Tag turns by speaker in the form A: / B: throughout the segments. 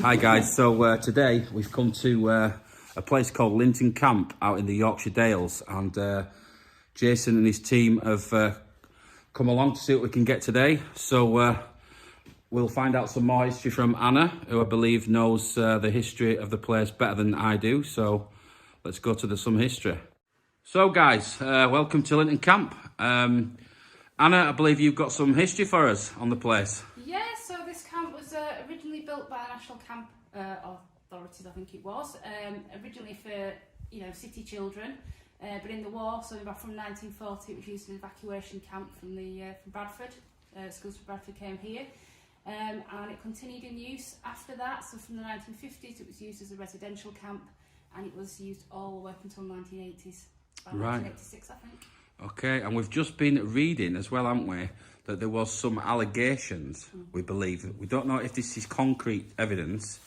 A: Hi guys, so today we've come to a place called Linton Camp out in the Yorkshire Dales, and Jason and his team have come along to see what we can get today. So we'll find out some more history from Anna, who I believe knows the history of the place better than I do. So let's go to some history. So guys, welcome to Linton Camp. Anna, I believe you've got some history for us on the place.
B: Yeah, so this camp was originally built by the National Camp Authorities, I think it was, originally for, city children, but in the war, so from 1940, it was used as an evacuation camp from Bradford. Schools from Bradford came here, and it continued in use after that. So from the 1950s, it was used as a residential camp, and it was used all the way up until 1980s, about 1986, I think.
A: Okay, and we've just been reading as well, haven't we, that there was some allegations, we believe. We don't know if this is concrete evidence,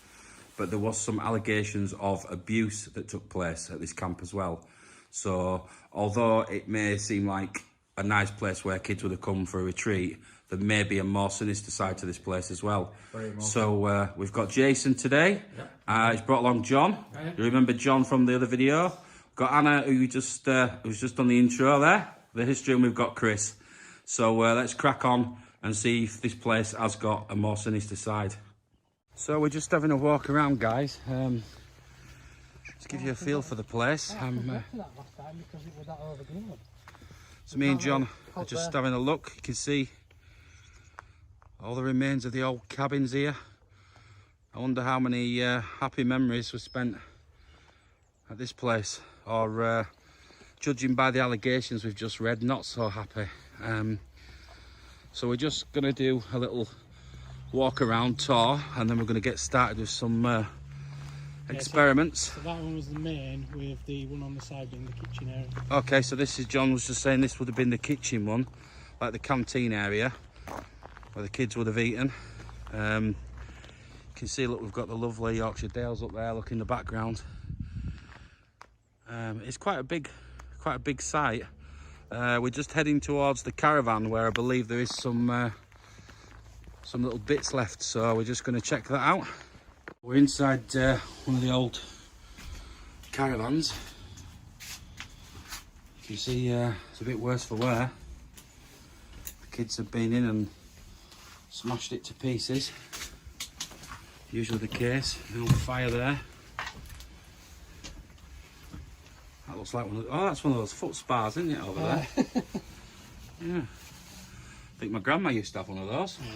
A: but there was some allegations of abuse that took place at this camp as well. So, although it may seem like a nice place where kids would have come for a retreat, there may be a more sinister side to this place as well. So, we've got Jason today. Yep. He's brought along John. You remember John from the other video? Got Anna, who's just done the intro there, the history, and we've got Chris. So let's crack on and see if this place has got a more sinister side. So we're just having a walk around, guys. Let's give you a feel for the place. So me and John are just having a look. You can see all the remains of the old cabins here. I wonder how many happy memories were spent at this place, or judging by the allegations we've just read, not so happy. So we're just going to do a little walk around tour, and then we're going to get started with some experiments.
C: So that one was the main, with the one on the side being the kitchen area.
A: Okay, so this is, John was just saying, this would have been the kitchen one, like the canteen area where the kids would have eaten. You can see, look, we've got the lovely Yorkshire Dales up there, look in the background. It's quite a big site. We're just heading towards the caravan, where I believe there is some little bits left, so we're just going to check that out. We're inside one of the old caravans. You can see it's a bit worse for wear. The kids have been in and smashed it to pieces. Usually the case. No fire there. That looks like that's one of those foot spas, isn't it, over there? Yeah. I think my grandma used to have one of those. Yeah.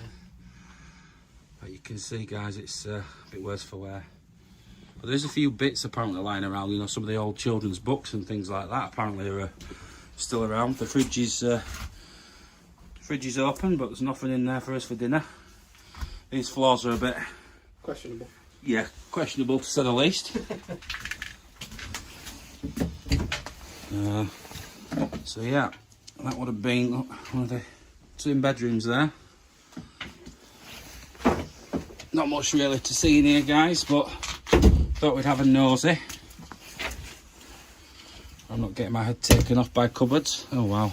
A: But you can see, guys, it's a bit worse for wear. But there's a few bits apparently lying around, some of the old children's books and things like that apparently are still around. The fridge is open, but there's nothing in there for us for dinner. These floors are a bit...
C: questionable.
A: Yeah, questionable to say the least. So yeah, that would have been one of the twin bedrooms there. Not much really to see in here, guys, but thought we'd have a nosy. I'm not getting my head taken off by cupboards. Oh wow.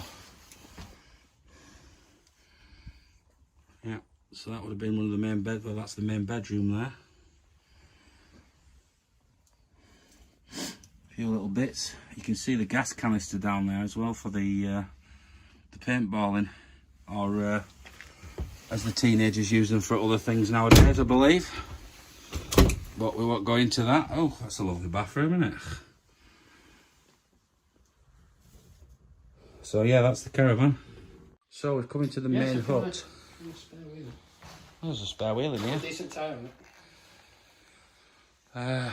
A: Yeah, so that would have been one of the main bed. Well, that's the main bedroom there. Few little bits. You can see the gas canister down there as well for the paintballing, or as the teenagers use them for other things nowadays, I believe. But we won't go into that. Oh, that's a lovely bathroom, isn't it? So yeah, that's the caravan. So we've come into the main hut. There's a spare wheel in here.
C: Decent tire on it.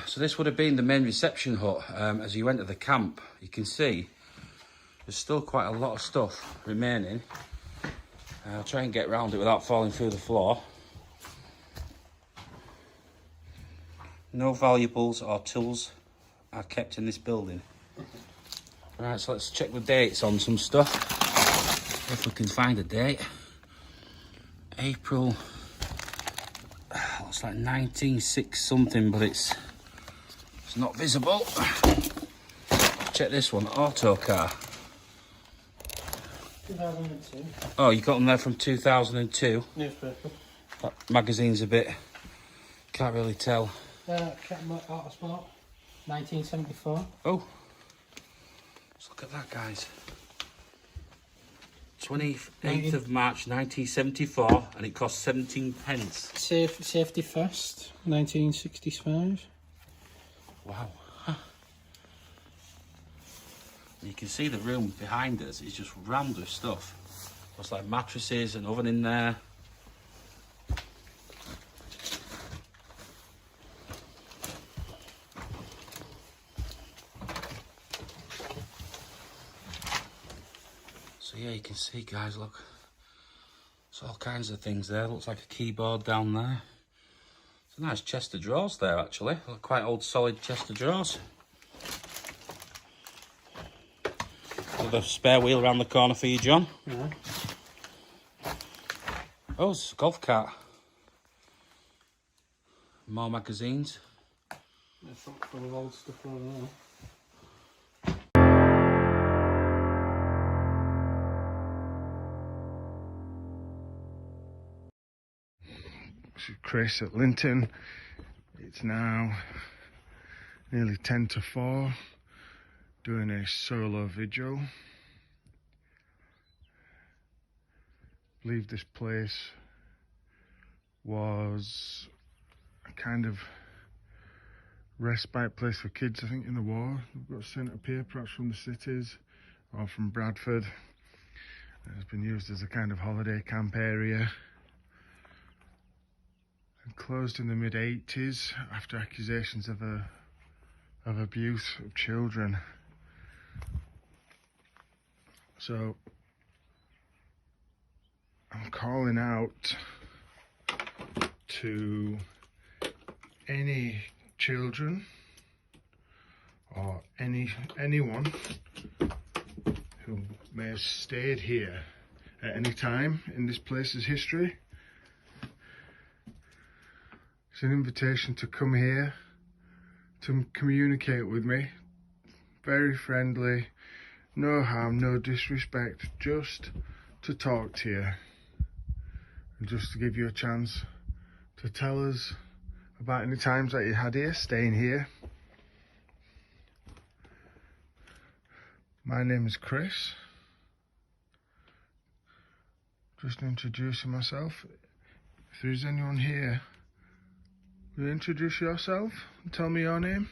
A: So this would have been the main reception hut. As you enter the camp, you can see there's still quite a lot of stuff remaining. I'll try and get around it without falling through the floor. No valuables or tools are kept in this building. Right, so let's check the dates on some stuff, if we can find a date. April... It's like 196 something, but it's not visible. Check this one, auto car.
C: 2002.
A: Oh, you got them there from 2002.
C: Newspaper.
A: That magazine's a bit Can't really tell.
C: Autosport, 1974.
A: Oh, let's look at that, guys. 28th of March 1974, and it cost 17 pence.
C: Safety first, 1965.
A: Wow. You can see the room behind us is just rammed with stuff. There's like mattresses and oven in there. So yeah, you can see, guys, look. There's all kinds of things there. Looks like a keyboard down there. It's a nice chest of drawers there, actually. Quite old, solid chest of drawers. Another spare wheel around the corner for you, John.
C: Yeah.
A: Oh, it's a golf cart. More magazines.
C: A trunk full of old stuff over there.
D: This is Chris at Linton. It's now nearly 10 to 4, doing a solo vigil. I believe this place was a kind of respite place for kids, I think, in the war. We've got sent up here, perhaps from the cities or from Bradford. It's been used as a kind of holiday camp area. And closed in the mid-80s after accusations of abuse of children. So I'm calling out to any children or anyone who may have stayed here at any time in this place's history. It's an invitation to come here, to communicate with me. Very friendly, no harm, no disrespect, just to talk to you. And just to give you a chance to tell us about any times that you had here, staying here. My name is Chris. Just introducing myself. If there is anyone here, will you introduce yourself and tell me your name?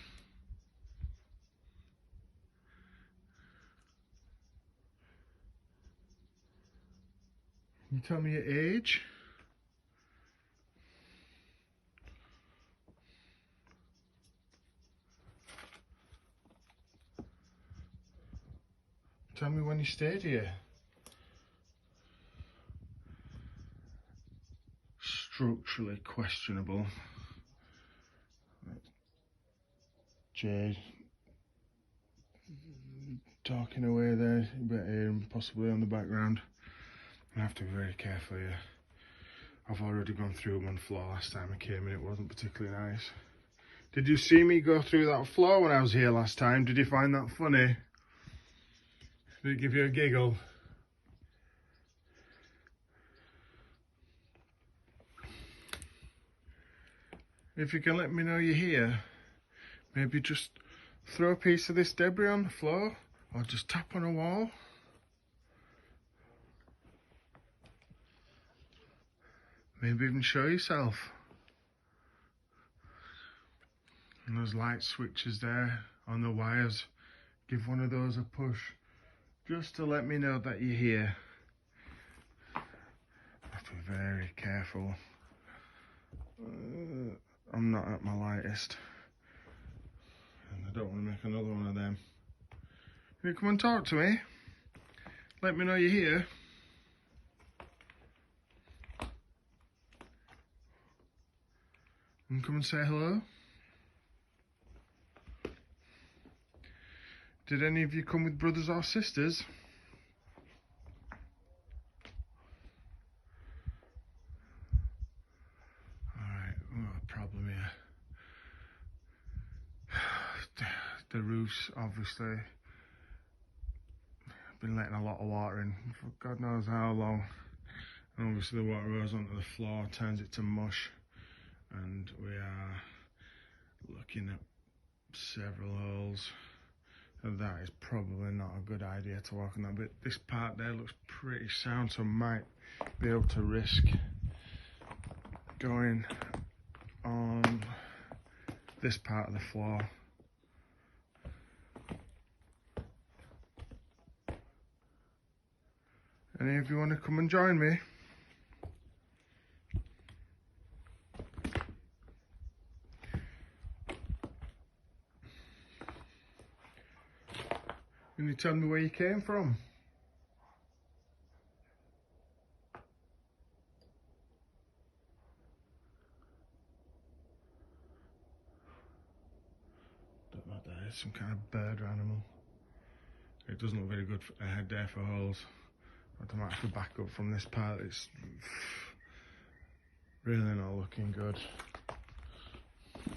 D: Can you tell me your age? Tell me when you stayed here. Structurally questionable. Jade talking away there, you better hear him possibly on the background. I have to be very careful here. I've already gone through one floor last time I came and it wasn't particularly nice. Did you see me go through that floor when I was here last time? Did you find that funny? Did it give you a giggle? If you can let me know you're here, maybe just throw a piece of this debris on the floor or just tap on a wall. Maybe even show yourself. And those light switches there on the wires, give one of those a push just to let me know that you're here. I have to be very careful. I'm not at my lightest. And I don't want to make another one of them. Can you come and talk to me? Let me know you're here. And come and say hello. Did any of you come with brothers or sisters? Alright, we've got a problem here. The roof's obviously been letting a lot of water in for God knows how long. And obviously the water goes onto the floor, turns it to mush. and we are looking at several holes, and that is probably not a good idea to walk on that bit. This part there looks pretty sound, so I might be able to risk going on this part of the floor. Any of you want to come and join me? Can you tell me where you came from? Don't know what that is, some kind of bird or animal. It doesn't look very good ahead there for holes. I might have to back up from this part. It's really not looking good. Some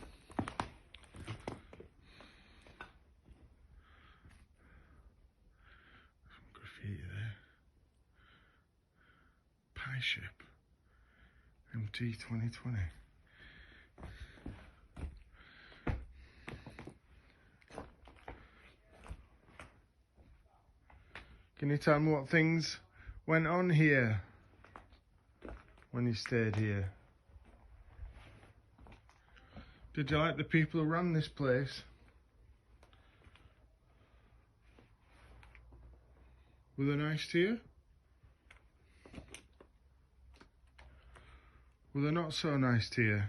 D: graffiti there. Pie ship. MT 2020. Can you tell me what things went on here when you stayed here? Did you like the people who ran this place? Were they nice to you? Were they not so nice to you?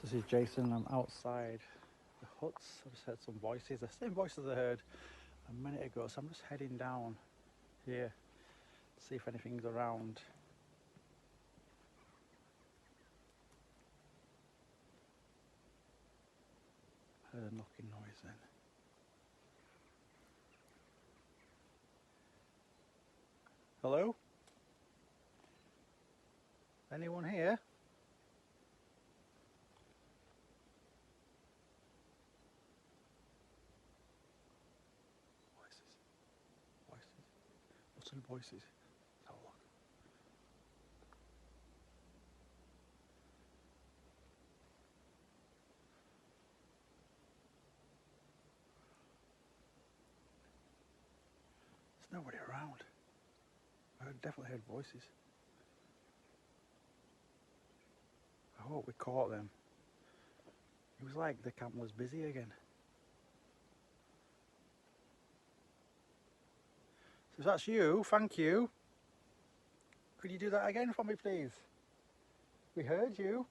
E: This is Jason. I'm outside the huts. I just heard some voices, the same voices I heard a minute ago, so I'm just heading down here to see if anything's around. Heard a knocking noise then. Hello? Anyone here? Voices. Voices. Let's have a look. There's nobody around. I definitely heard voices. I hope we caught them. It was like the camp was busy again. So if that's you, thank you. Could you do that again for me, please? We heard you.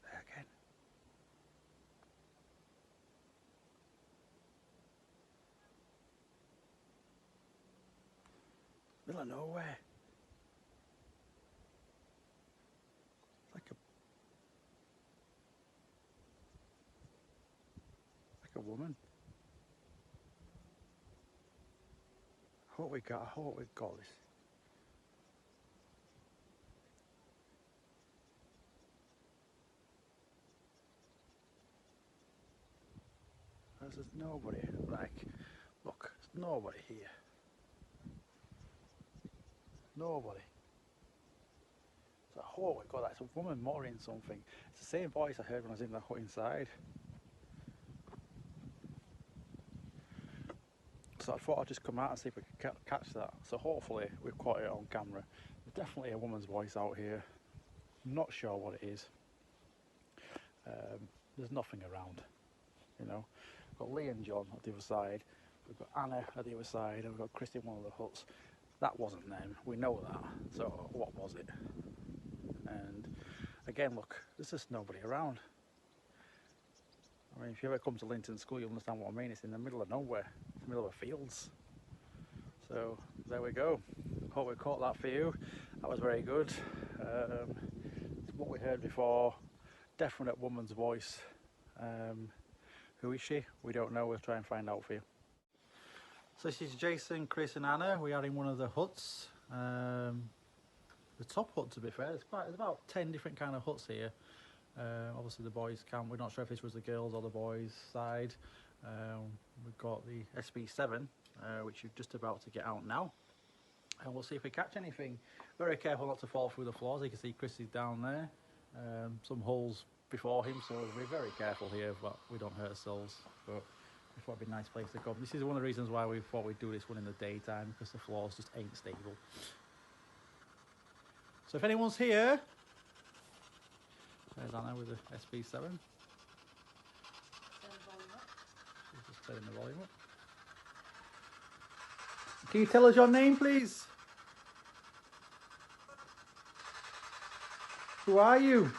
E: There again. Middle of nowhere. Like a woman. I hope we got this. There's nobody, like, look, there's nobody here. Nobody. So I hope we got that. It's a woman muttering something. It's the same voice I heard when I was in the hut inside. So I thought I'd just come out and see if we could catch that. So hopefully we've caught it on camera. There's definitely a woman's voice out here. I'm not sure what it is. There's nothing around, you know. We've got Lee and John at the other side. We've got Anna at the other side, and we've got Chris in one of the huts. That wasn't them. We know that. So what was it? And again, look, there's just nobody around. I mean, if you ever come to Linton School, you'll understand what I mean. It's in the middle of nowhere, in the middle of fields. So there we go. Hope we caught that for you. That was very good. What we heard before, definite woman's voice. Who is she? We don't know. We'll try and find out for you. So this is Jason, Chris and Anna. We are in one of the huts. the top hut, to be fair. There's about 10 different kind of huts here. Obviously the boys camp, we're not sure if this was the girls or the boys side. We've got the SB7, which is just about to get out now. And we'll see if we catch anything. Very careful not to fall through the floors. You can see Chris is down there. Some holes before him, so we're very careful here, but we don't hurt ourselves. But we thought it'd be a nice place to come. This is one of the reasons why we thought we'd do this one in the daytime, because the floors just ain't stable. So if anyone's here, there's Anna with the SB7. She's just turning the volume up. Can you tell us your name, please? Who are you?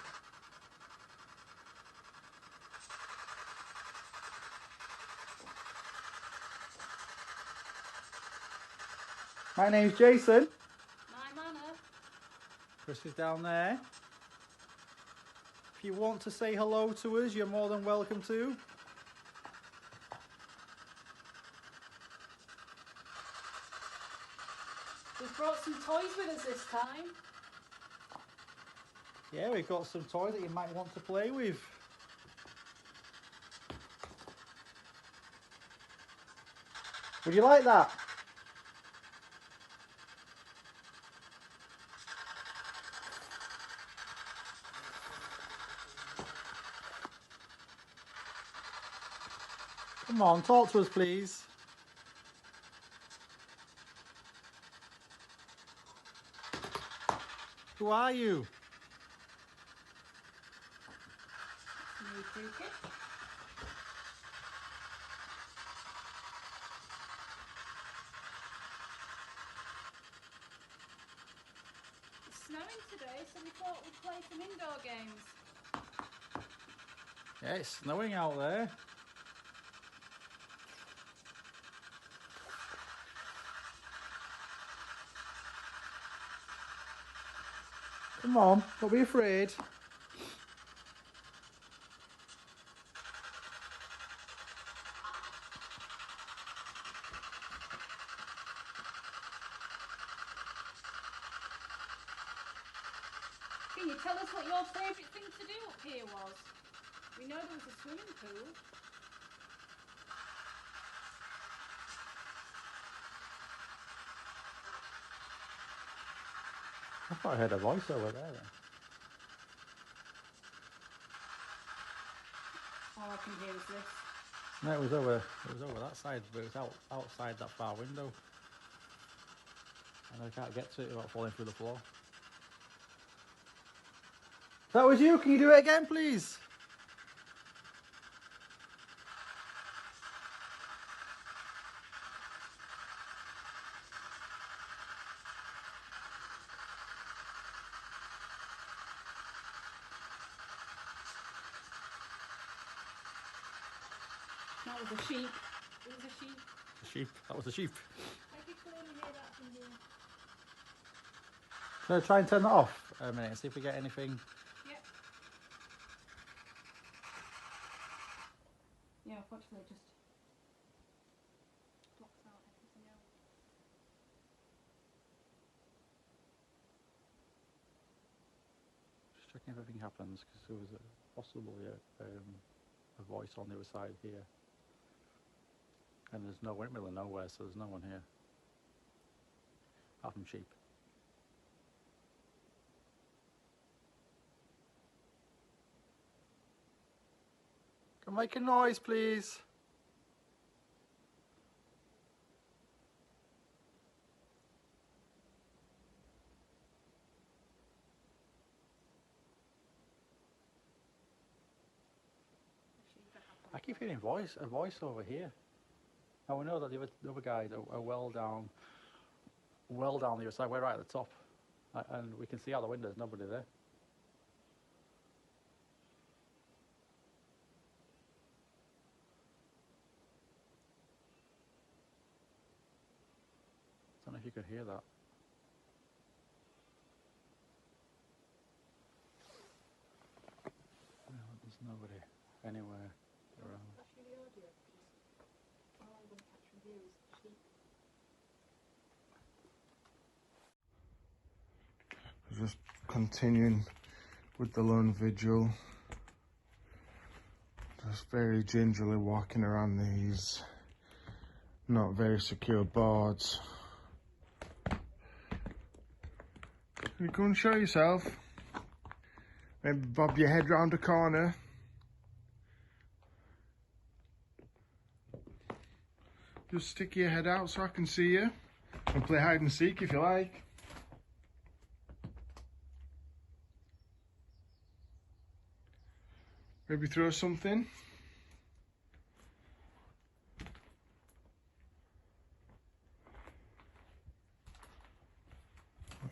E: My name's Jason.
B: My manner.
E: Chris is down there. If you want to say hello to us, you're more than welcome to.
B: We've brought some toys with us this time.
E: Yeah, we've got some toys that you might want to play with. Would you like that? Come on, talk to us, please. Who are you?
B: New cricket. It's snowing today, so we thought we'd play some indoor games.
E: Yeah, it's snowing out there. Come on, don't be afraid.
B: Can you tell us what your favourite thing to do up here was? We know there was a swimming pool.
E: I thought I heard a voice over there then.
B: All I can hear is this.
E: No, it was over that side, but it was outside that far window. And I can't get to it without falling through the floor. That was you, can you do it again, please?
B: That was a sheep. It was a sheep.
E: A sheep, that was a sheep.
B: I could clearly hear that from here.
E: Shall I try and turn that off a minute and see if we get anything?
B: Yep. Yeah, unfortunately it just blocks out everything else.
E: Just checking if everything happens, because there was possibly a voice on the other side here. And there's no, we're in the middle of nowhere, so there's no one here. Apart from sheep. Can make a noise, please. I keep hearing a voice over here. Now we know that the other guys are well down the other side. We're right at the top, and we can see out the window. There's nobody there. Don't know if you could hear that. No, there's nobody anywhere around.
D: just continuing with the lone vigil. Just very gingerly walking around these not very secure boards. You go and show yourself. Maybe bob your head round a corner. Just stick your head out so I can see you. And play hide and seek if you like. Maybe throw something.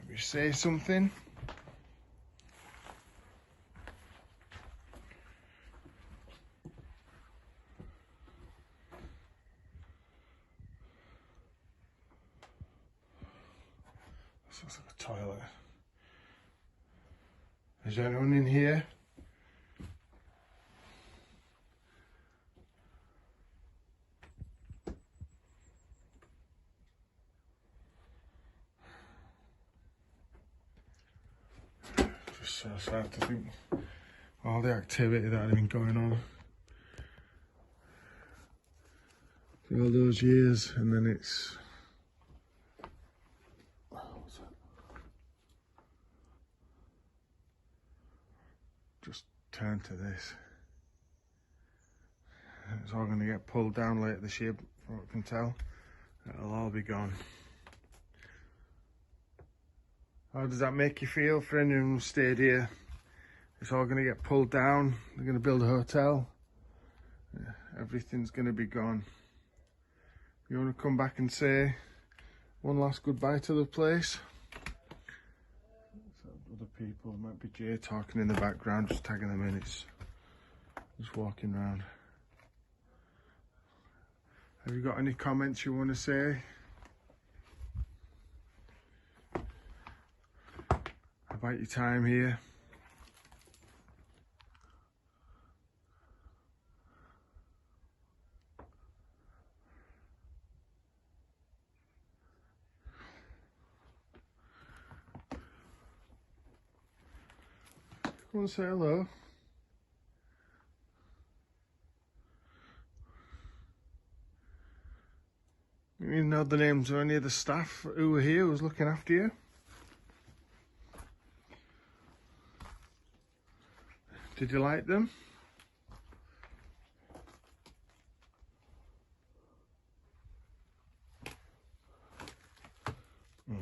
D: Maybe say something. This looks like a toilet. Is there anyone in here? So sad to think all the activity that had been going on for all those years, and then it's just turned to this. It's all going to get pulled down later this year, from what I can tell. It'll all be gone. How does that make you feel for anyone who stayed here? It's all going to get pulled down. They're going to build a hotel. Everything's going to be gone. You want to come back and say one last goodbye to the place? So other people, it might be Jay talking in the background, just tagging them in. It's just walking around. Have you got any comments you want to say about your time here? Come and say hello. You know the names of any of the staff who were here, who was looking after you? Did you like them? The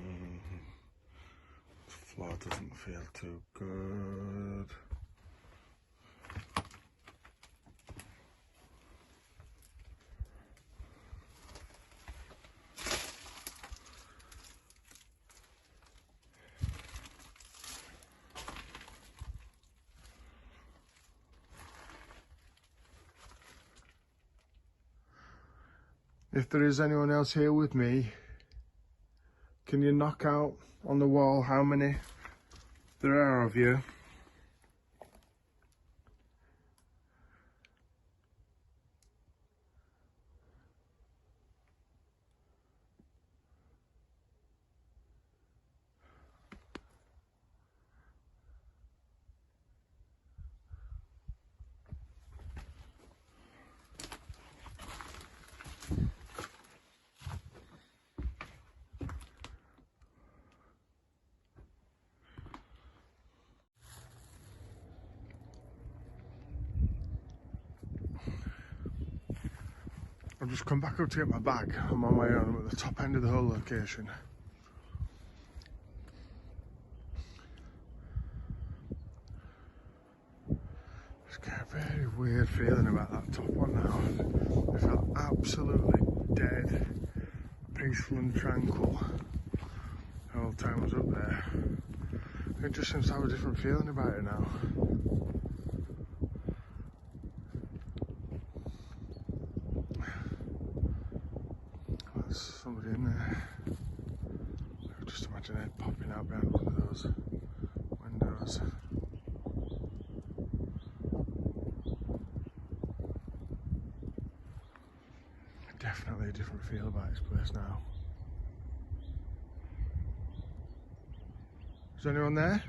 D: floor doesn't feel too good. If there is anyone else here with me, can you knock out on the wall how many there are of you? I've just come back up to get my bag. I'm on my own. I'm at the top end of the whole location. Just get a very weird feeling about that top one now. It felt absolutely dead, peaceful and tranquil the whole time I was up there. It just seems to have a different feeling about it now. Somebody in there. I could just imagine it popping out behind one of those windows. Definitely a different feel about this place now. Is anyone there?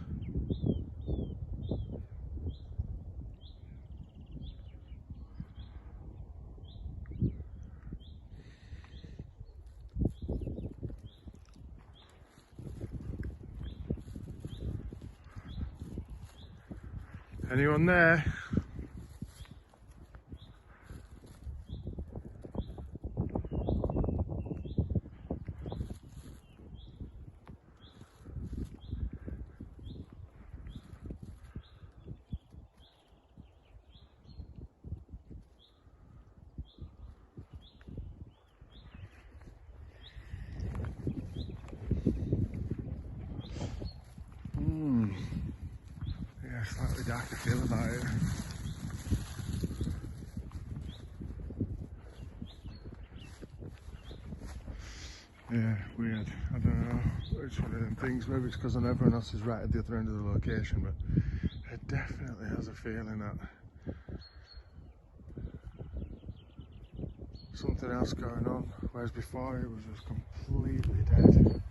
D: Anyone there? Yeah, slightly dark, I feel about it. Yeah, weird. I don't know. It's one of them things. Maybe it's because everyone else is right at the other end of the location, but it definitely has a feeling that something else going on. Whereas before it was just completely dead.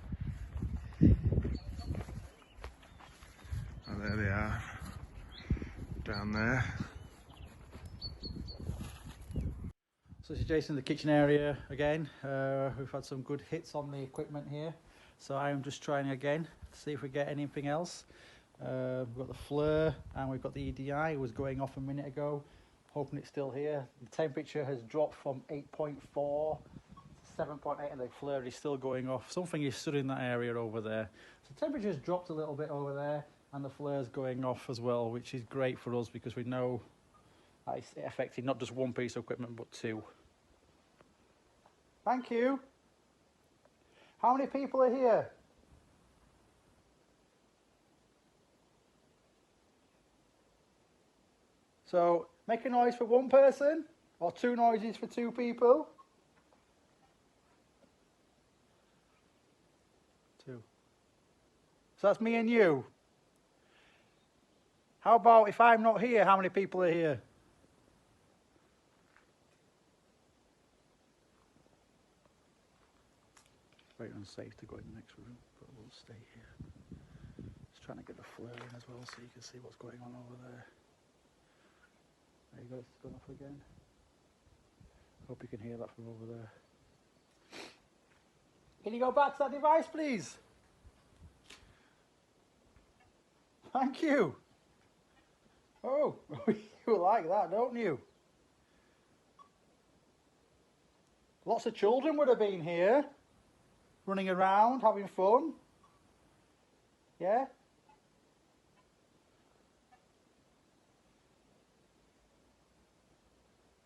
D: And there they are, down there.
E: So this is Jason in the kitchen area again. We've had some good hits on the equipment here. So I am just trying again to see if we get anything else. We've got the flare and we've got the EDI. It was going off a minute ago. Hoping it's still here. The temperature has dropped from 8.4 to 7.8 and the flare is still going off. Something is stood in that area over there. So the temperature has dropped a little bit over there and the flare is going off as well, which is great for us because we know that it's affecting not just one piece of equipment but two. Thank you. How many people are here? So make a noise for one person or two noises for two people. Two. So that's me and you. How about if I'm not here, how many people are here? Very unsafe to go in the next room, but we'll stay here. Just trying to get the flare in as well so you can see what's going on over there. There you go, it's gone off again. Hope you can hear that from over there. Can you go back to that device, please? Thank you. Oh, you like that, don't you? Lots of children would have been here, running around, having fun. Yeah?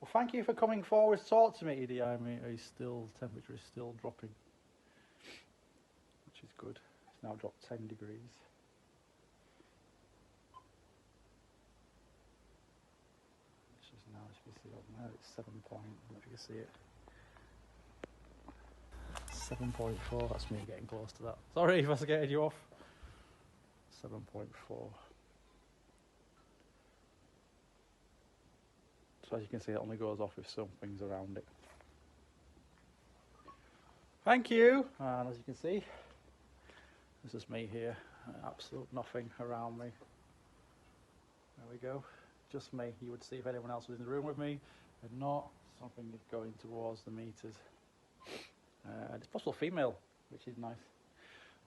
E: Well, thank you for coming forward to talk to me, EDI. Temperature is still dropping, which is good. It's now dropped 10 degrees. It's just now, as you can see up there, it's 7 point, I don't know if you can see it. 7.4, that's me getting close to that. Sorry if I was getting you off. 7.4. So as you can see, it only goes off if something's around it. Thank you. And as you can see, this is me here. Absolute nothing around me. There we go. Just me. You would see if anyone else was in the room with me. If not, something is going towards the meters. It's possible female, which is nice.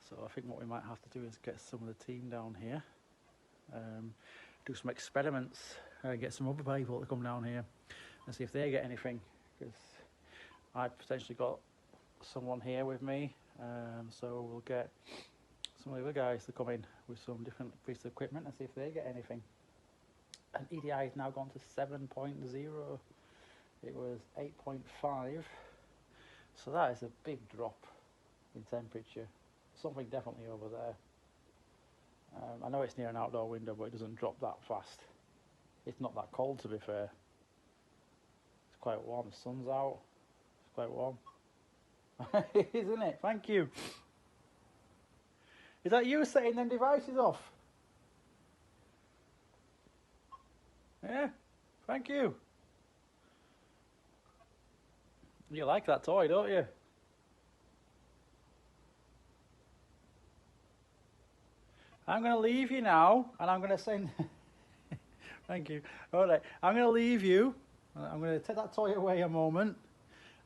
E: So I think what we might have to do is get some of the team down here, do some experiments, get some other people to come down here and see if they get anything, because I've potentially got someone here with me, so we'll get some of the other guys to come in with some different pieces of equipment and see if they get anything. And EDI has now gone to 7.0. It was 8.5. So that is a big drop in temperature. Something definitely over there. I know it's near an outdoor window, but it doesn't drop that fast. It's not that cold, to be fair. It's quite warm. The sun's out. It's quite warm. Isn't it? Thank you. Is that you setting them devices off? Yeah. Thank you. You like that toy, don't you? I'm going to leave you now, and I'm going to send... Thank you. All right, I'm going to leave you. I'm going to take that toy away a moment.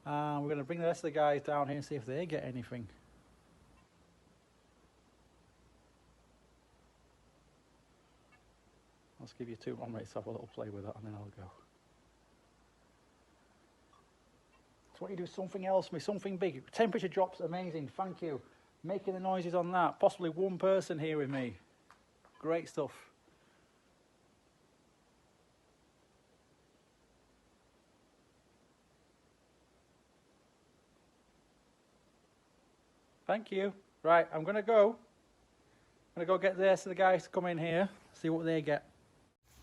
E: We're going to bring the rest of the guys down here and see if they get anything. I'll give you 2 more minutes to have a little play with that, and then I'll go. So what you do, something else, something big. Temperature drops, amazing, thank you. Making the noises on that, possibly one person here with me. Great stuff. Thank you. Right, I'm going to go. I'm going to go get the rest of the guys to come in here, see what they get.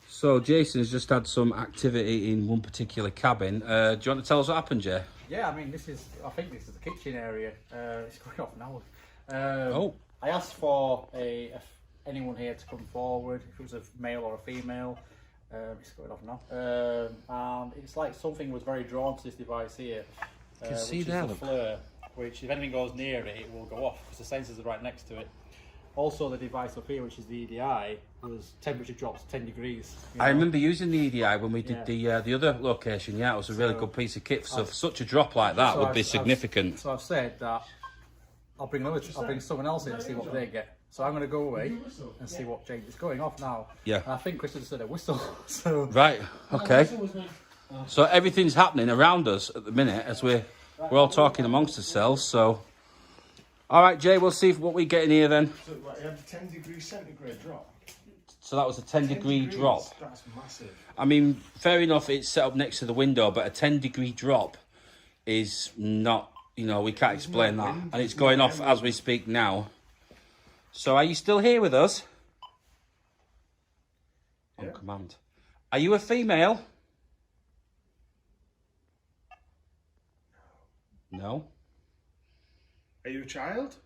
A: So Jason's just had some activity in one particular cabin. Do you want to tell us what happened, Jay?
E: Yeah, I mean, I think this is the kitchen area. It's going off now. I asked for anyone here to come forward, if it was a male or a female. It's going off now. And it's like something was very drawn to this device here.
A: You can see
E: which
A: there,
E: is the flare, which if anything goes near it, it will go off because the sensors are right next to it. Also, the device up here, which is the EDI, was temperature drops 10 degrees.
A: I remember using the EDI when we did the other location. Yeah, it was a really good piece of kit. So such a drop like that would be significant.
E: So I've said that I'll bring someone else in and see what they get. So I'm going to go away and see what James is going off now.
A: Yeah.
E: And I think Chris has said a whistle. So
A: right. Okay. So everything's happening around us at the minute as we're all talking amongst ourselves. So. All right, Jay, we'll see what we get in here then.
D: So like, you had a 10 degree centigrade drop?
A: So that was a 10 degree drop.
D: That's massive.
A: I mean, fair enough, it's set up next to the window, but a 10 degree drop is not, you know, we can't explain that. And it's going off as we speak now. So are you still here with us? On command. Are you a female? No.
D: Are you a child?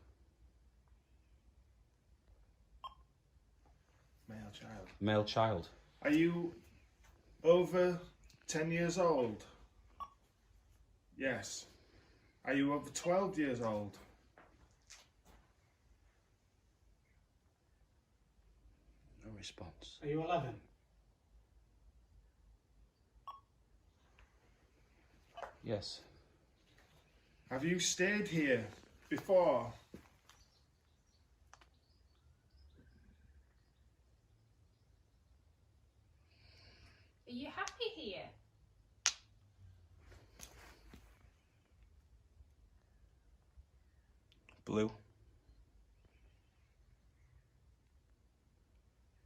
D: Male child.
A: Male child.
D: Are you over 10 years old? Yes. Are you over 12 years old?
A: No response.
C: Are you 11?
A: Yes.
D: Have you stayed here before?
B: Are you happy here?
A: Blue.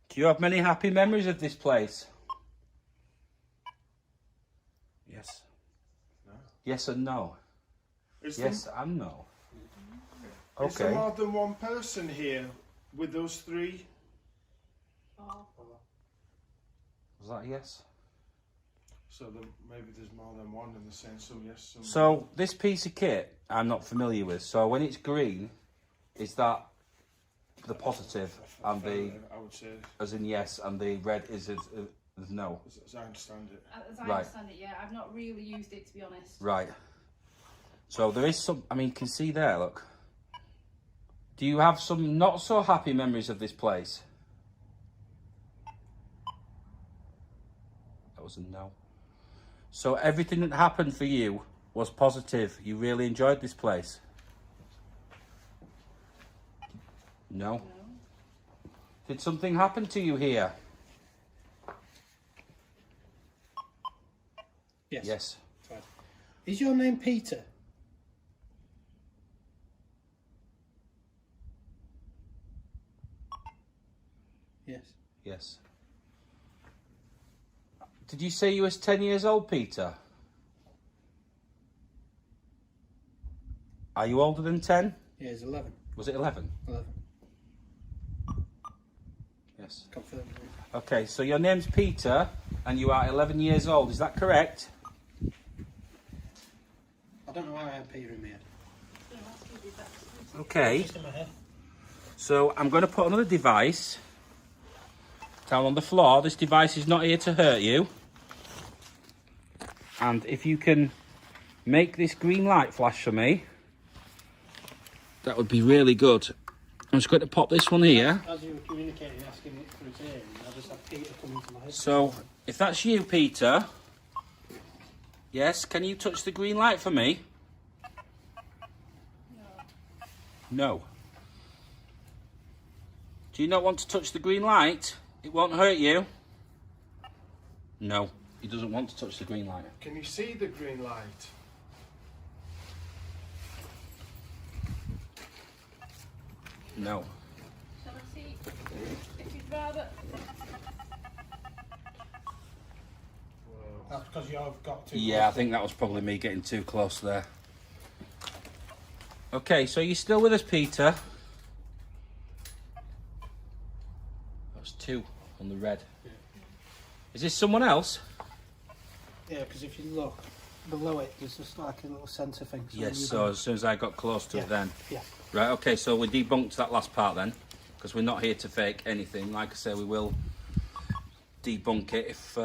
A: Do you have many happy memories of this place? Yes.
D: No.
A: Yes and no. Yes and no.
D: Is there
A: Okay.
D: more than one person here with those three?
B: Oh.
A: Was that a yes?
D: So maybe there's more than one in the same, some yes, some
A: So this piece of kit I'm not familiar with. So when it's green, is that the positive and the,
D: I would say,
A: as in yes, and the red is no?
D: as I understand it.
B: As I
A: Right.
B: understand it, yeah. I've not really used it, to be honest.
A: Right. So there is some, I mean, you can see there, look. Do you have some not so happy memories of this place? That was a no. So everything that happened for you was positive. You really enjoyed this place? No.
B: No.
A: Did something happen to you here?
C: Yes.
A: Yes.
C: Fine. Is your name Peter? Yes.
A: Yes. Did you say you was 10 years old, Peter? Are you older than 10?
C: Yeah, he's 11.
A: Was it 11?
C: 11.
A: Yes.
C: Confirmed.
A: Okay, so your name's Peter and you are 11 years old, is that correct?
C: I don't know why I had Peter in my head.
A: Okay,
C: Just in my head.
A: so I'm going to put another device down on the floor. This device is not here to hurt you. And if you can make this green light flash for me, that would be really good. I'm just going to pop this one here.
C: As you were communicating, asking it for his hearing. I just had Peter come into my head.
A: So, if that's you, Peter, yes, can you touch the green light for me? No. Do you not want to touch the green light? It won't hurt you. No, he doesn't want to touch the green light.
D: Can you see the green light?
A: No.
B: Shall I see if you'd rather?
C: That's because you've got to.
A: Yeah, I think that was probably me getting too close there. Okay, so you're still with us, Peter? That's 2 on the red.
C: Yeah.
A: Is this someone else?
C: Yeah, because if you look below it, there's just like a little centre thing.
A: Yes, so as soon as I got close to it then.
C: Yeah.
A: Right, okay, so we debunked that last part then, because we're not here to fake anything. Like I say, we will debunk it if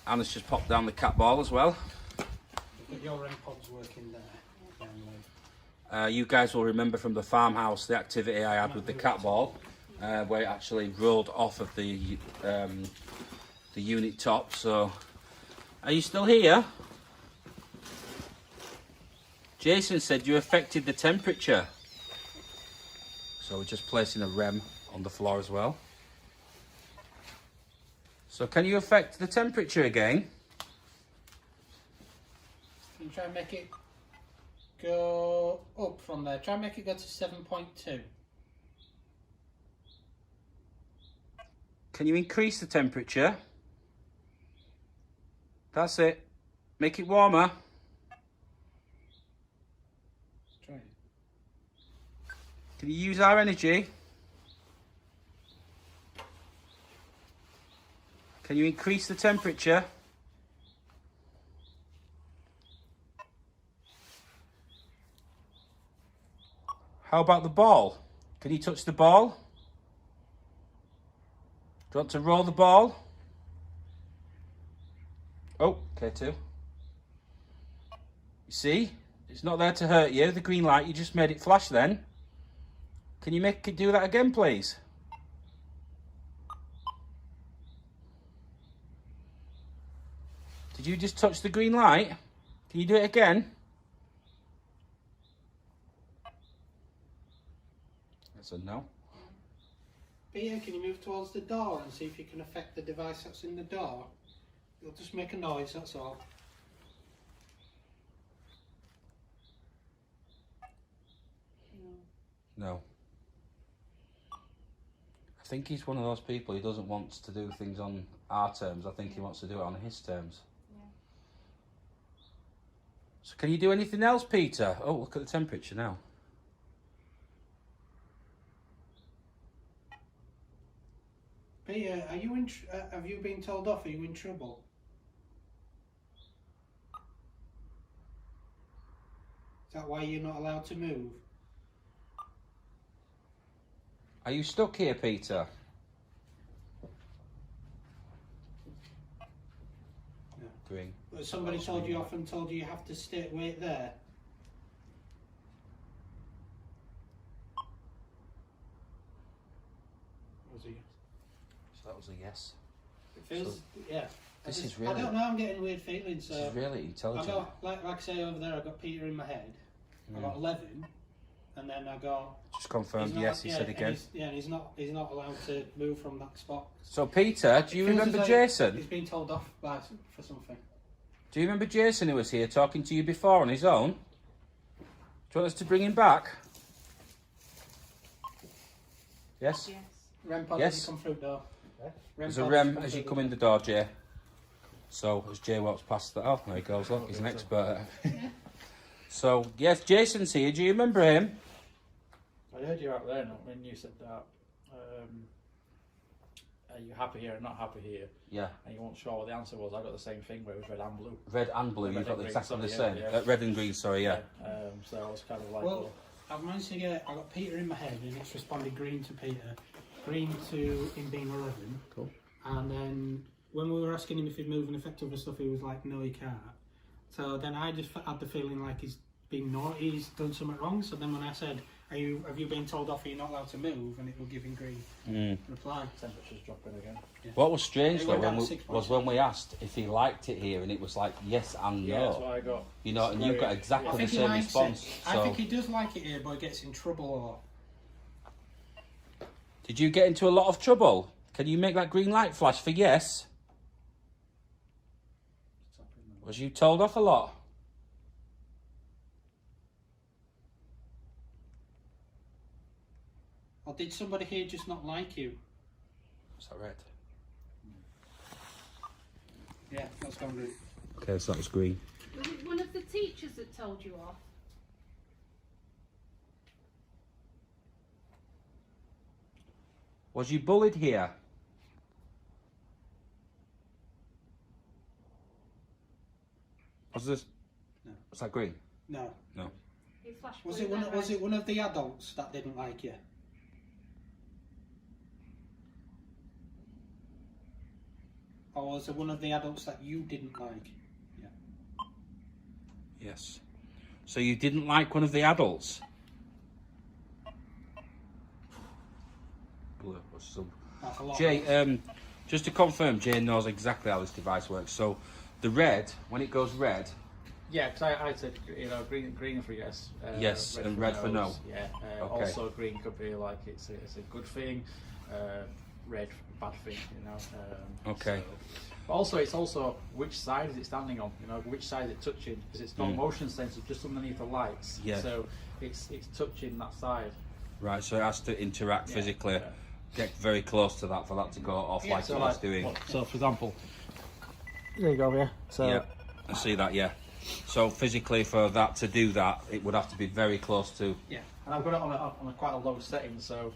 A: Anna's just popped down the cat ball as well.
C: But your REM pod's working there.
A: You guys will remember from the farmhouse the activity I had with the cat ball, where it actually rolled off of the unit top. So, are you still here? Jason said you affected the temperature. So we're just placing a REM on the floor as well. So can you affect the temperature again?
C: Can you try and make it go up from there? Try and make it go to 7.2.
A: Can you increase the temperature? That's it. Make it warmer.
C: Let's try it.
A: Can you use our energy? Can you increase the temperature? How about the ball? Can you touch the ball? Do you want to roll the ball? Oh, K2. You see? It's not there to hurt you, the green light. You just made it flash then. Can you make it do that again, please? Did you just touch the green light? Can you do it again? That's a no.
C: Peter, can you move towards the door and see if you can affect the device that's in the door? It'll just make a noise, that's all.
A: No. I think he's one of those people who doesn't want to do things on our terms. I think he wants to do it on his terms.
B: Yeah.
A: So can you do anything else, Peter? Oh, look at the temperature now.
C: Peter, are you in? Have you been told off? Are you in trouble? Is that why you're not allowed to move?
A: Are you stuck here, Peter?
C: No.
A: Green.
C: But somebody told you off and told you have to wait there. Was he?
A: So that was a yes.
C: It feels,
A: So,
C: yeah.
A: this is
C: I
A: really-
C: don't know, I'm getting weird feelings.
A: This is really
C: I
A: intelligent.
C: got, like I say over there, I got Peter in my head. I got 11, and then I got.
A: Just confirmed,
C: he's not-
A: yes, he said
C: and
A: again.
C: and he's not allowed to move from that spot.
A: So, Peter, do you
C: It feels
A: remember
C: as though
A: Jason?
C: He's been told off for something.
A: Do you remember Jason who was here talking to you before on his own? Do you want us to bring him back? Yes?
B: Yes.
C: REM pod
A: Yes.
C: as you come through the door.
A: There's a REM as you come in the door, Jay. So, as Jay walks past the... Oh, there he goes, look, he's an expert. So, yes, Jason's here. Do you remember him?
E: I heard you out there when you said that. Are you happy here and not happy here?
A: Yeah.
E: And you weren't sure what the answer was. I got the same thing where it was red and blue.
A: Red and blue,
E: Red
A: you've got
E: and green,
A: exactly the
E: sorry,
A: same.
E: yeah.
A: Red and green, sorry, yeah.
E: So I was kind of like,
C: Well, I've managed to get. I got Peter in my head, and it's responded green to Peter, green to him being 11.
A: Cool.
C: And then when we were asking him if he'd move and affect other stuff, he was like, "No, he can't." So then I just had the feeling like he's been naughty, he's done something wrong. So then when I said, Have you been told off you're not allowed to move and it will give you green? Reply.
E: Temperature's dropping again.
C: Yeah.
A: What was strange
C: It
A: though
C: went down
A: when
C: to
A: we,
C: 6.6.
A: was when we asked if he liked it here, and it was like yes and
E: Yeah,
A: no.
E: that's what I got.
A: You know, and you got
C: I
A: exactly the
C: think he
A: same
C: likes
A: response.
C: it.
A: So,
C: I think he does like it here, but he gets in trouble.
A: did you get into a lot of trouble? Can you make that green light flash for yes? Was you told off a lot?
C: Or did somebody here just not like you?
A: Is that red?
C: Yeah, that's gone green.
A: Okay, so that was green.
B: Was it one of the teachers that told you off?
A: Was you bullied here? Was this?
C: No.
A: Was that green?
C: No.
A: No.
B: It flashed
C: Was
B: blue,
C: it one?
B: then
C: Was
B: red.
C: it one of the adults that didn't like you? Or was it one of the adults that you didn't like?
A: Yes. So you didn't like one of the adults? Blue or some.
C: That's a lot.
A: Jay, just to confirm, Jay knows exactly how this device works. So the red, when it goes red,
E: Yeah, because I said, green for yes.
A: Yes, and red for no.
E: Yeah.
A: Okay.
E: Also, green could be like it's a good thing. Red, bad thing.
A: Okay.
E: So. But also, it's also which side is it standing on? Which side is it touching? Because it's not motion sensor, just underneath the lights.
A: Yeah.
E: So it's touching that side.
A: right, so it has to interact
E: Yeah,
A: physically,
E: yeah.
A: get very close to that for that to go off
C: Yeah,
A: like
C: so
A: it was doing.
E: So, for example, there you go. Yeah. So.
A: Yeah, I see that, yeah. So physically for that to do that, it would have to be very close to...
C: Yeah.
E: And I've got it on a quite a low setting, so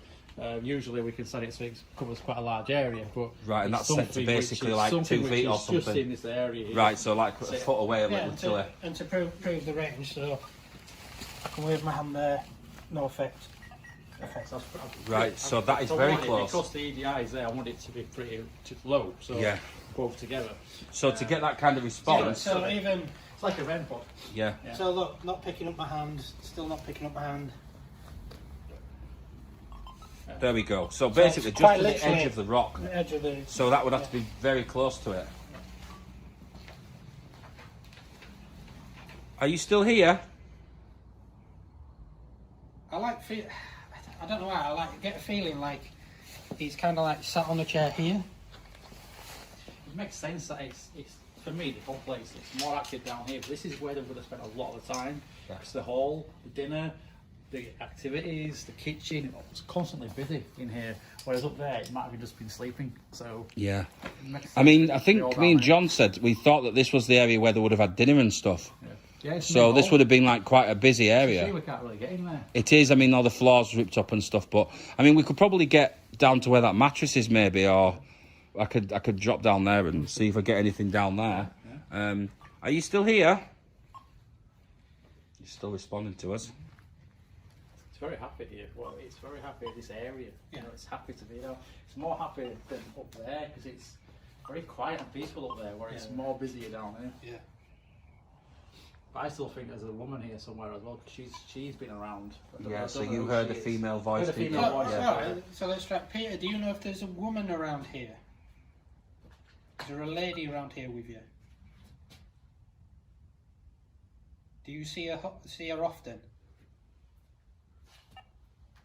E: usually we can set it so it covers quite a large area. But
A: Right, and
E: it's
A: that's set to
E: something
A: basically
E: which is
A: like 2
E: something
A: feet or
E: which is just
A: something.
E: in this area here.
A: Right, so like a
E: So-
A: foot away,
C: Yeah,
A: literally.
C: and to prove the range, so I can wave my hand there, no effect.
E: So
A: Right, so that is very close.
E: Because the EDI is there, I want it to be pretty low, so
A: Yeah.
E: both together.
A: So to get that kind of response...
C: So even,
E: It's like a REM pod.
A: Yeah.
E: Yeah.
C: so look, not picking up my hand, still not picking up my hand.
A: There we go. So basically
C: it's
A: just
C: quite
A: to the
C: literally
A: edge of the rock.
C: The edge of the.
A: So that would have to be very close to it. Are you still here?
C: I don't know why, get a feeling like he's kind of like sat on a chair here.
E: It makes sense that it's for me the whole place. It's more active down here. But this is where they would have spent a lot of the time.
A: Yeah.
E: It's the hall, the dinner, the activities, the kitchen. It's constantly busy in here. Whereas up there, it might have just been sleeping. So
A: Yeah.
E: it makes
A: I
E: sense
A: mean,
E: to
A: I
E: be
A: think
E: all
A: me and
E: down
A: John said we thought that this was the area where they would have had dinner and stuff.
E: here. Yeah, it's
A: So
E: main
A: this
E: hall.
A: would have been like quite a busy
E: See,
A: area.
E: we can't really get in there.
A: It is. I mean, all the floors ripped up and stuff. But I mean, we could probably get down to where that mattress is, maybe, or I could drop down there and see if I get anything down there. Are you still here? You're still responding to us.
E: It's very happy here. Well, it's very happy in this area.
C: Yeah.
E: It's happy to be there. It's more happy than up there because it's very quiet and peaceful up there, where it's
C: Yeah.
E: more busier down here.
C: Yeah.
E: But I still think there's a woman here somewhere as well, because she's been around. I don't
A: Yeah.
E: know
A: So
E: who
A: you
E: she
A: heard a
E: is.
A: female voice.
E: Heard a
A: didn't you?
E: female
C: Oh,
E: voice,
A: Yeah.
C: alright, so let's try. Peter, do you know if there's a woman around here? Is there a lady around here with you? Do you see her often?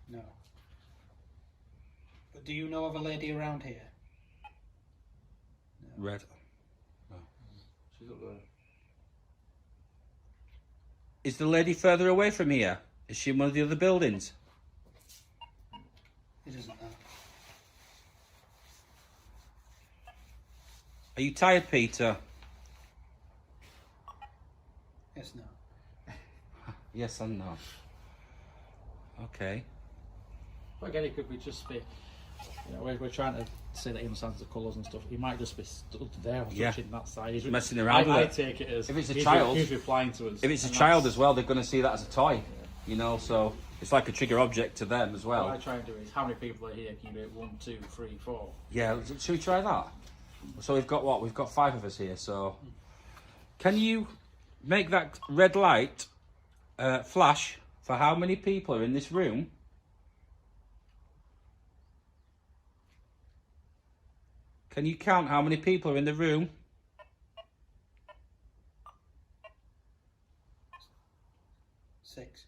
C: No. But do you know of a lady around here?
A: Red.
E: She's up there.
A: Is the lady further away from here? Is she in one of the other buildings?
C: He doesn't know.
A: Are you tired, Peter?
C: Yes, no.
A: Yes and no. Okay.
E: But again, it could be just be, we're trying to say that he understands the colours and stuff. He might just be stood there or
A: Yeah.
E: touching that side. He's
A: Messing around with
E: I
A: it.
E: take it as
A: If it's a
E: he's
A: child-
E: he's replying to us.
A: If it's a
E: and
A: child
E: that's-
A: as well, they're going to see that as a toy. You know, so it's like a trigger object to them as
E: What I
A: well.
E: try and do is how many people are here? Can you do it? 1, 2, 3, 4?
A: Yeah. Should we try that? So we've got what? We've got 5 of us here. So can you make that red light flash for how many people are in this room? Can you count how many people are in the room? Six.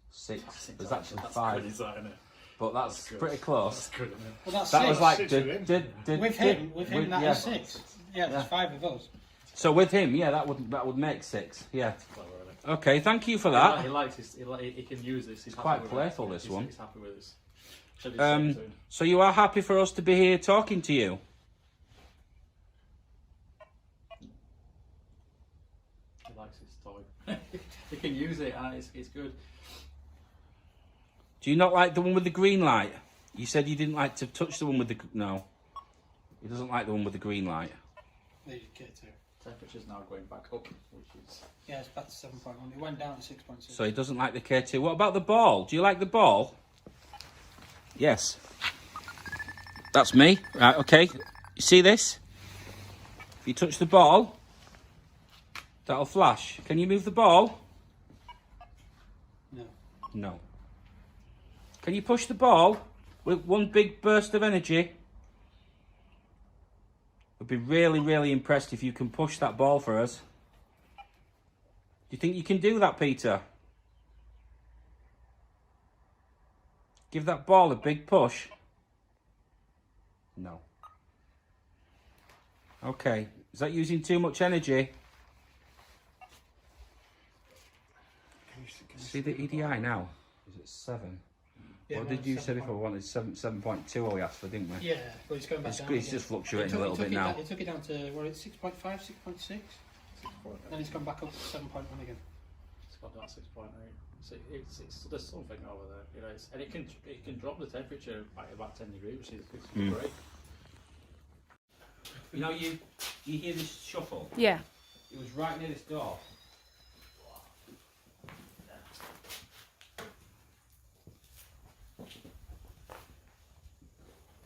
A: There's actually 5.
E: Good, isn't it?
A: But that's pretty close.
E: That's good, isn't it?
C: Well, that's
A: That
C: six.
A: was like
E: Six with him.
C: with him, that
A: yeah.
C: is 6. Yeah, there's 5 of us.
A: So with him, yeah, that would make 6. Yeah.
E: Clever, isn't it?
A: Okay, thank you for
E: He
A: that.
E: likes this. He can use this. He's
A: quite
E: happy with
A: playful,
E: it.
A: this
E: He's-
A: one.
E: He's happy with this. Should have said to him.
A: So you are happy for us to be here talking to you?
E: He likes his toy. He can use it, and it's good.
A: Do you not like the one with the green light? You said you didn't like to touch the one with the... No. He doesn't like the one with the green light.
C: There you get to.
E: Temperature's now going back up, which is...
C: Yeah, it's back to 7.1. It went down to 6.6.
A: So he doesn't like the K2. What about the ball? Do you like the ball? Yes. That's me. Right, okay. You see this? If you touch the ball, that'll flash. Can you move the ball?
C: No.
A: No. Can you push the ball with one big burst of energy? I'd be really, really impressed if you can push that ball for us. Do you think you can do that, Peter? Give that ball a big push. No. Okay. Is that using too much energy? See the EDI now? Is it 7?
C: Yeah,
A: What
C: well,
A: did you
C: it's
A: say before? We wanted 7.2 we asked for, didn't we?
C: Yeah, but it's going back
A: It's,
C: down.
A: it's
C: again.
A: just fluctuating a
C: It
A: little
C: took
A: bit
C: it
A: now.
C: It took it down to, what, it's 6.5, 6.6? Then it's gone back up to 7.1 again.
E: It's got that 6.8. So it's there's something over there, you know. And it can drop the temperature by about 10 degrees, which is great.
A: You know, you hear this shuffle?
B: Yeah.
A: It was right near this door.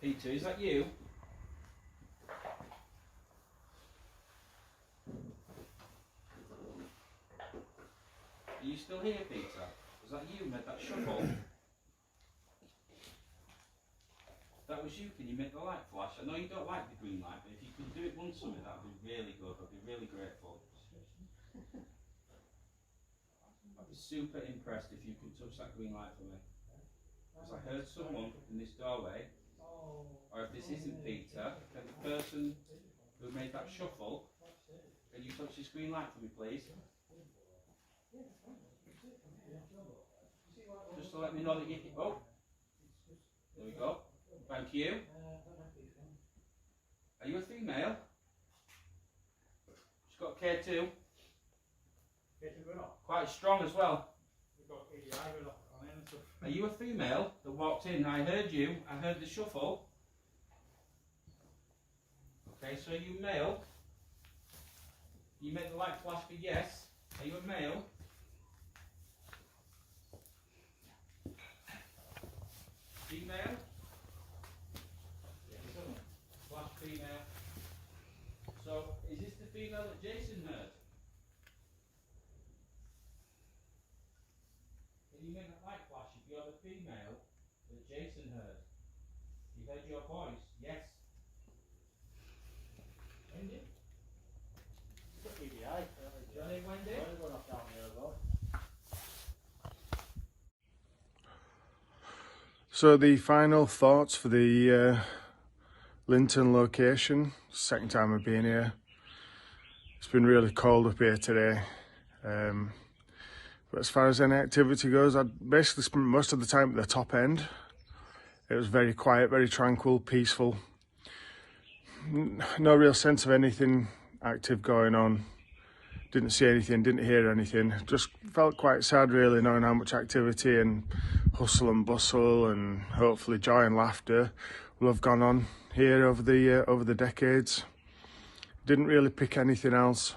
A: Peter, is that you? Are you still here, Peter? Was that you who made that shuffle? That was you. Can you make the light flash? I know you don't like the green light, but if you could do it once for me, that would be really good. I'd be really grateful. I'd be super impressed if you could touch that green light for me. Because I heard someone in this doorway, or if this isn't Peter, can the person who made that shuffle, can you touch this green light for me, please? Just to let me know that you... Oh! There we go. Thank you. Are you a female? She's got K2. Quite strong as well. Are you a female that walked in? I heard you. I heard the shuffle. Okay, so are you male? You make the light flash for yes. Are you a male? Female? Flash female. So, is this the female that Jason heard? Can you make that light flash if you're the female that Jason heard? He heard your voice, yes. Wendy? Johnny, Wendy?
D: So the final thoughts for the Linton location. Second time I've been here. It's been really cold up here today. But as far as any activity goes, I basically spent most of the time at the top end. It was very quiet, very tranquil, peaceful. No real sense of anything active going on. Didn't see anything, didn't hear anything. Just felt quite sad really, knowing how much activity and hustle and bustle and hopefully joy and laughter will have gone on here over the decades. Didn't really pick anything else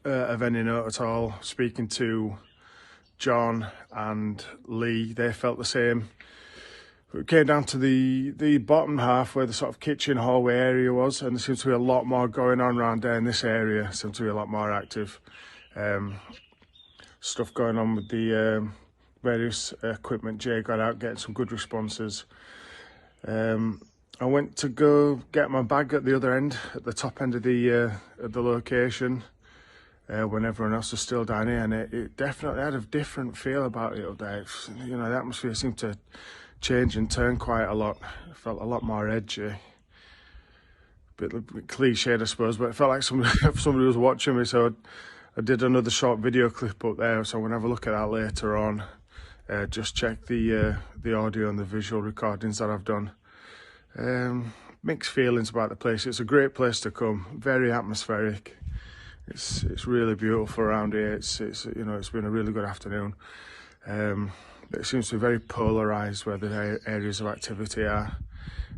D: of any note at all. Speaking to John and Lee, they felt the same. We came down to the bottom half where the sort of kitchen hallway area was, and there seems to be a lot more going on around there in this area. Seems to be a lot more active stuff going on with various equipment. Jay got out getting some good responses. I went to go get my bag at the other end, at the top end of the location, when everyone else was still down here, and it definitely had a different feel about it up there. You know, the atmosphere seemed to change and turn quite a lot. It felt a lot more edgy. Bit cliched, I suppose, but it felt like somebody was watching me, so I did another short video clip up there, so I'm gonna have a look at that later on. Just check the audio and the visual recordings that I've done. Mixed feelings about the place. It's a great place to come, very atmospheric. It's really beautiful around here. It's you know, it's been a really good afternoon. It seems to be very polarised where the areas of activity are.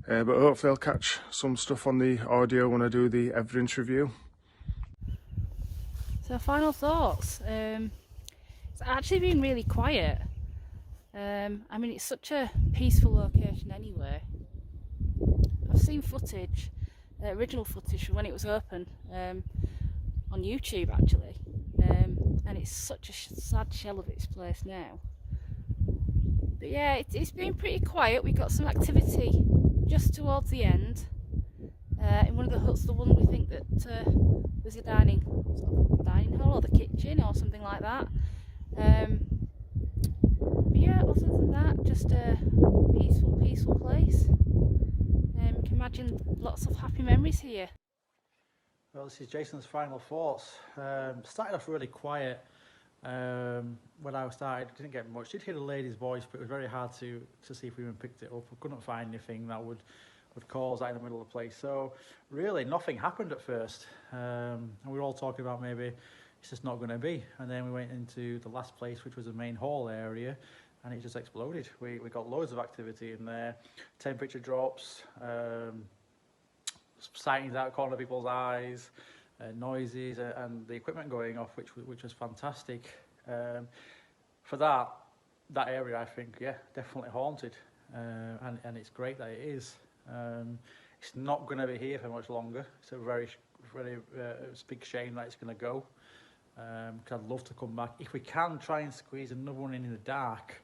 D: But hopefully I'll catch some stuff on the audio when I do the evidence review.
B: So final thoughts. It's actually been really quiet. I mean, it's such a peaceful location anyway. I've seen footage, original footage from when it was open, on YouTube actually, and it's such a sad shell of its place now. But yeah, it's been pretty quiet. We got some activity just towards the end, in one of the huts, the one we think that was a dining hall or the kitchen or something like that. But yeah, other than that, just a peaceful place. You can imagine lots of happy memories here.
E: Well, this is Jason's final thoughts. Started off really quiet. When I started, didn't get much. Did hear a lady's voice, but it was very hard to see if we even picked it up. We couldn't find anything that would cause that in the middle of the place. So really, nothing happened at first. And we were all talking about maybe it's just not going to be. And then we went into the last place, which was the main hall area, and it just exploded. We got loads of activity in there, temperature drops, sightings out of the corner of people's eyes, noises, and the equipment going off, which was fantastic. For that area, I think, yeah, definitely haunted, and it's great that it is. It's not going to be here for much longer. It's a very big shame that it's going to go. Because I'd love to come back. If we can try and squeeze another one in the dark,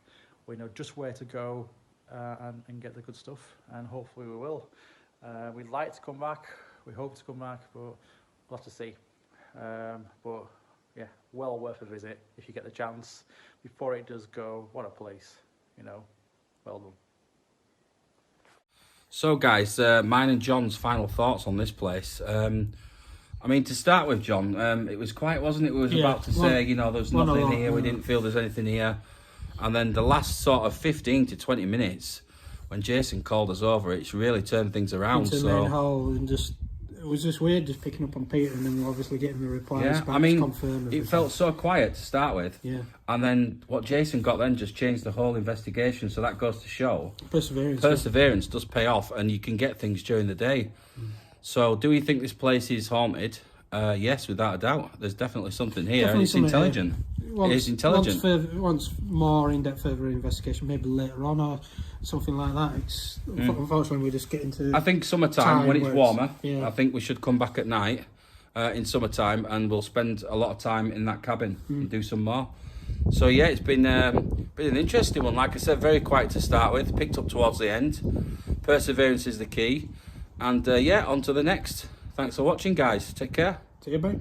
E: we know just where to go and get the good stuff, and hopefully we will. We'd like to come back. We hope to come back, but we'll have to see. But yeah, well worth a visit if you get the chance before it does go. What a place, you know. Well done.
A: So guys, mine and John's final thoughts on this place. I mean, to start with, John, it was quiet, wasn't it? We was about to say, you know, there's nothing here. We didn't feel there's anything here. And then the last sort of 15 to 20 minutes, when Jason called us over, it's really turned things around.
C: Into the main hall, and it was just weird just picking up on Peter and then we're obviously getting the replies back to confirm everything.
A: It felt so quiet to start with.
C: Yeah.
A: And then what Jason got then just changed the whole investigation, so that goes to show
C: Perseverance
A: does pay off, and you can get things during the day. So do we think this place is haunted? Yes, without a doubt. There's definitely something here.
C: Definitely
A: It's intelligent. It is intelligent.
C: Once more in-depth further investigation, maybe later on or something like that. It's unfortunately we're just getting to.
A: I think summertime when it's warmer.
C: Yeah.
A: I think we should come back at night in summertime, and we'll spend a lot of time in that cabin and do some more. So yeah, it's been an interesting one. Like I said, very quiet to start with. Picked up towards the end. Perseverance is the key, and yeah, on to the next. Thanks for watching, guys. Take care.
C: See you, bye.